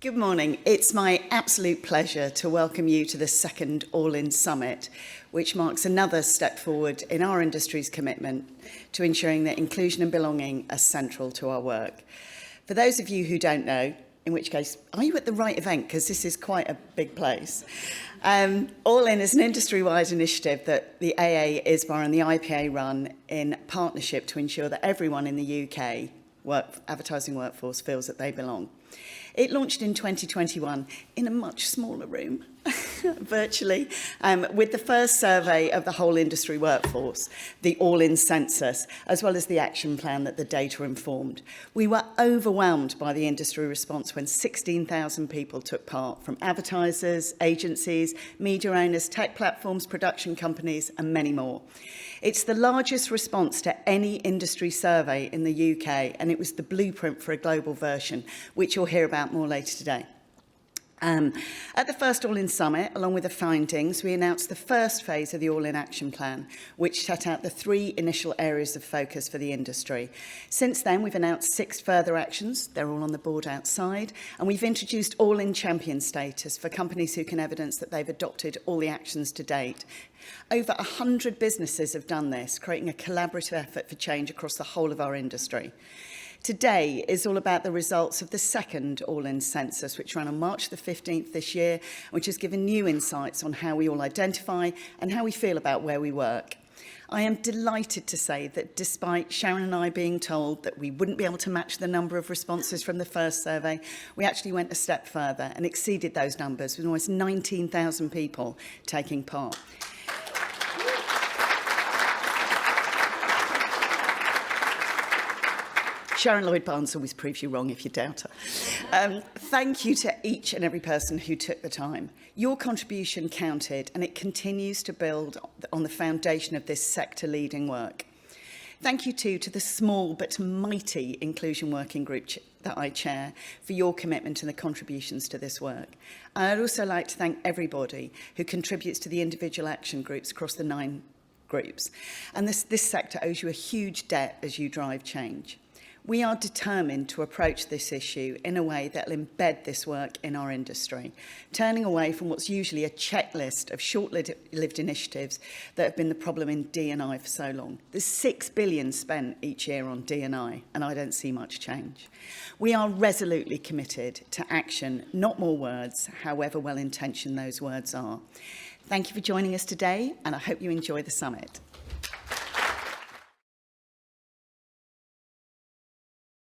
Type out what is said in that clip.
Good morning. It's my absolute pleasure to welcome you to the second All-In Summit, which marks another step forward in our industry's commitment to ensuring that inclusion and belonging are central to our work. For those of you who don't know, in which case, are you at the right event? Because this is quite a big place. All-In is an industry-wide initiative that the AA, ISBA and the IPA run in partnership to ensure that everyone in the UK advertising workforce feels that they belong. It launched in 2021 in a much smaller room, virtually, with the first survey of the whole industry workforce, the All-In census, as well as the action plan that the data informed. We were overwhelmed by the industry response when 16,000 people took part, from advertisers, agencies, media owners, tech platforms, production companies, and many more. It's the largest response to any industry survey in the UK, and it was the blueprint for a global version, which you'll hear about more later today. At the first All-In Summit, along with the findings, we announced the first phase of the All-In Action Plan, which set out the 3 initial areas of focus for the industry. Since then, we've announced 6 further actions. They're all on the board outside. And we've introduced All-In Champion status for companies who can evidence that they've adopted all the actions to date. Over 100 businesses have done this, creating a collaborative effort for change across the whole of our industry. Today is all about the results of the second All-In census, which ran on March the 15th this year, which has given new insights on how we all identify and how we feel about where we work. I am delighted to say that despite Sharon and I being told that we wouldn't be able to match the number of responses from the first survey, we actually went a step further and exceeded those numbers with almost 19,000 people taking part. Sharon Lloyd-Barnes always proves you wrong if you doubt her. Thank you to each and every person who took the time. Your contribution counted, and it continues to build on the foundation of this sector-leading work. Thank you too to the small but mighty inclusion working group that I chair for your commitment and the contributions to this work. And I'd also like to thank everybody who contributes to the individual action groups across the 9 groups. And this sector owes you a huge debt as you drive change. We are determined to approach this issue in a way that will embed this work in our industry, turning away from what's usually a checklist of short-lived initiatives that have been the problem in D&I for so long. There's $6 billion spent each year on D&I, and I don't see much change. We are resolutely committed to action, not more words, however well-intentioned those words are. Thank you for joining us today, and I hope you enjoy the summit.